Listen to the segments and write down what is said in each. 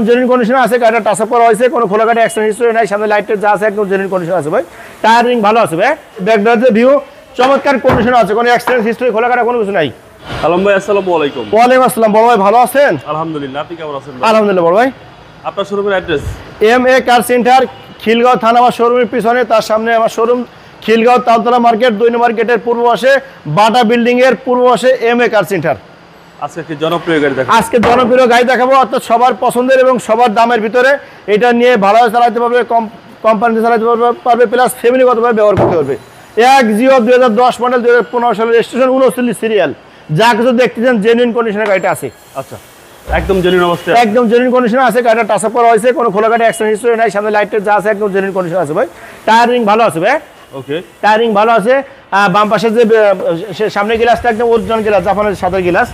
Genuine condition আছে, গাড়িটা touch up করা হয়েছে, কোনো খোলাঘাটে অ্যাক্সিডেন্ট হিস্ট্রি নাই, সামনে লাইটের যা আছে একদম জেনুইন কন্ডিশন আছে ভাই। টায়ার রিং ভালো আছে ভাই, ব্যাকড্রপের ভিউ চমৎকার কন্ডিশন আছে, কোনো অ্যাক্সিডেন্ট হিস্ট্রি খোলাঘাটে কোনো কিছু নাই। আলম ভাই আসসালামু আলাইকুম। ওয়ালাইকুম আসসালাম, বড় ভাই ভালো আছেন? আলহামদুলিল্লাহ, আপনি কেমন আছেন? আলহামদুলিল্লাহ বড় ভাই। আপনার শোরুমের অ্যাড্রেস? MA কার সেন্টার, খিলগাঁও থানা আমার শোরুমের পিছনে, তার সামনে আমার শোরুম, খিলগাঁও তালতলা মার্কেট 2 নম্বর গেটের পূর্ব পাশে, বাটা বিল্ডিং এর পূর্ব পাশে MA কার সেন্টার। আজকে কি জনপ্রিয় গাড়ি দেখাবো? আজকে জনপ্রিয় গাড়ি দেখাবো, অর্থাৎ সবার পছন্দের এবং সবার দামের ভিতরে। এটা নিয়ে ভালোভাবে চালাতে পারবে, কোম্পানিতে চালাতে পারবে, প্লাস ফ্যামিলিগতভাবে ব্যবহার করতে পারবে। 2010 মডেল, 2015 সালের রেজিস্ট্রেশন, 39 সিরিয়াল, যা কিছু দেখতেছেন জেনুইন কন্ডিশনের গাড়িটা আছে। আচ্ছা, একদম জেনুইন অবস্থায়? একদম জেনুইন কন্ডিশন আছে, গাড়িটা টাচ আপ করা হয়েছে, কোনো খোলাঘাটে অ্যাক্সিডেন্ট হিস্ট্রি নাই, সামনে লাইটের যা আছে একদম জেনুইন কন্ডিশন আছে ভাই। টায়ার রিং ভালো আছে ভাই। ওকে, টায়ার রিং ভালো আছে। বাম পাশে যে সামনে গ্লাসটা একদম অরিজিনাল গ্লাস, জাপানের সাদা গ্লাস,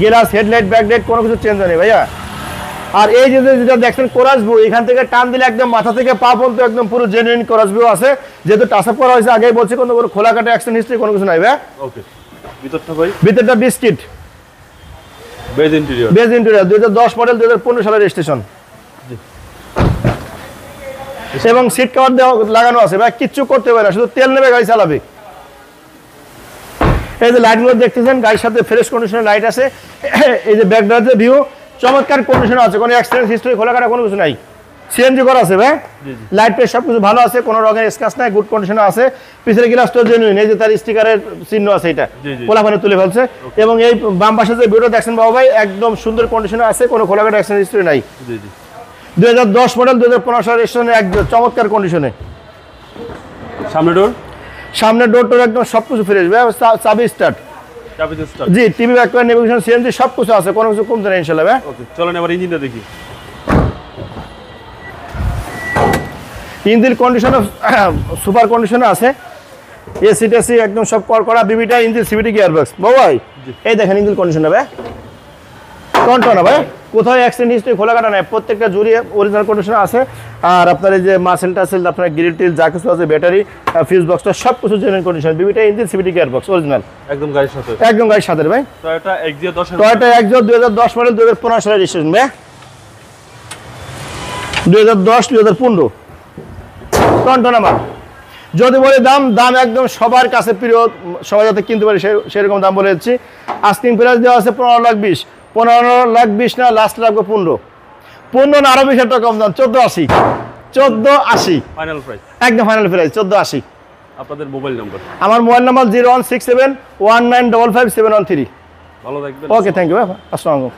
গ্লাস হেডলাইট ব্যাকলাইট কোনো কিছু চেঞ্জ হয়নি ভাইয়া। আর এই যে যেটা দেখছেন কোরাস ভিউ, এখান থেকে টান দিলে একদম মাথা থেকে পা পর্যন্ত একদম পুরো জেনুইন কোরাস ভিউ আছে, যেহেতু টাচ আপ করা হয়েছে। আগেই বলছি কোনো খোলাঘাটে অ্যাক্সিডেন্ট হিস্ট্রি কোনো কিছু নাই ভাই। ওকে, ভিতরটা ভাই? ভিতরটা বিস্কিট, বেজ ইন্টেরিয়র। 2010 মডেল, 2015 সালের রেজিস্ট্রেশন, এবং সিট কভার লাগানো আছে ভাই, কিচ্ছু করতে হবে না, শুধু তেল নেবে, গাড়ি চালাবে। এই যে লাইটগুলো দেখতেছেন, গাড়ির সাথে ফ্রেশ কন্ডিশনের লাইট আছে। এই যে ব্যাকড্রপের ভিউ চমৎকার কন্ডিশন আছে, কোনো অ্যাক্সিডেন্ট হিস্ট্রি খোলাঘাটা কোনো কিছু নাই। সিএনজি করা আছে ভাই, লাইট পেজ সব কিছু ভালো আছে, কোনো রকমের স্ক্র্যাচ নাই, গুড কন্ডিশনে আছে। পিছনের গ্লাসটা জেনুইন, এই যে তার স্টিকারের চিহ্ন আছে, এটা পোলাপানে তুলে ফেলছে। এবং এই বাম পাশে যে ভিউটা দেখছেন বাবু ভাই, একদম সুন্দর কন্ডিশনে আছে, কোনো খোলাঘাটা অ্যাক্সিডেন্ট হিস্ট্রি নাই। 2010 মডেল, 2015 সালের রেজিস্ট্রেশনে, একদম চমৎকার কন্ডিশনে। সামনে ডোর? সামনে ডোর একদম সবকিছু ফ্রেশ ভাই, চাবি স্টার্ট। জি, টিভি ব্যাকওয়ার্ড নেভিগেশন, সিএনজি সবকিছু আছে, কোনো কিছু কমছে না ইনশাআল্লাহ ভাই। ওকে, চলেন এবার ইঞ্জিনটা দেখি। ইঞ্জিন কন্ডিশন সুপার কন্ডিশনে আছে, এসি টেসি একদম সব করা, বিবিটা ইঞ্জিন সিভিটি গিয়ারবক্স বাবু ভাই। এই দেখেন ইঞ্জিন কন্ডিশনটা ভাই, টনটনা ভাই, কোথাও অ্যাক্সিডেন্ট হিস্ট্রি খোলাঘাটা নাই, প্রত্যেকটা জুড়িয়ে অরিজিনাল কন্ডিশনে আছে। আর আপনার এই যে মাসেল টাসেল, আপনার গ্রিল টিল যা কিছু আছে, ব্যাটারি, ফিউজ বক্সটা সব কিছু জেনুইন কন্ডিশন, বিবিটা ইঞ্জিন সিভিটি গিয়ারবক্স অরিজিনাল, একদম গাড়ির সাথে, একদম গাড়ির সাথে ভাই। Toyota Axio 10, Toyota Axio 2010 model, 2015 সালের রেজিস্ট্রেশন ভাই, 2010-2015 টনটনা মাল। যদি বলে দাম একদম সবার কাছে প্রিয়, সবাই যাতে কিনতে পারে সেরকম দাম বলে দিচ্ছি। আস্কিং প্রাইস দেওয়া আছে 15,20,000, 15,20,000 না, লাস্ট লাগবে 15 না, আরো 20,000 টাকা কম দাম, 14,80 ফাইনাল প্রাইস, একদম ফাইনাল প্রাইস 14,80। আপনাদের মোবাইল নাম্বার? আমার মোবাইল নাম্বার 016719557113। ভালো থাকবেন। ওকে, থ্যাংক ইউ ভাই, আসসালামু আলাইকুম।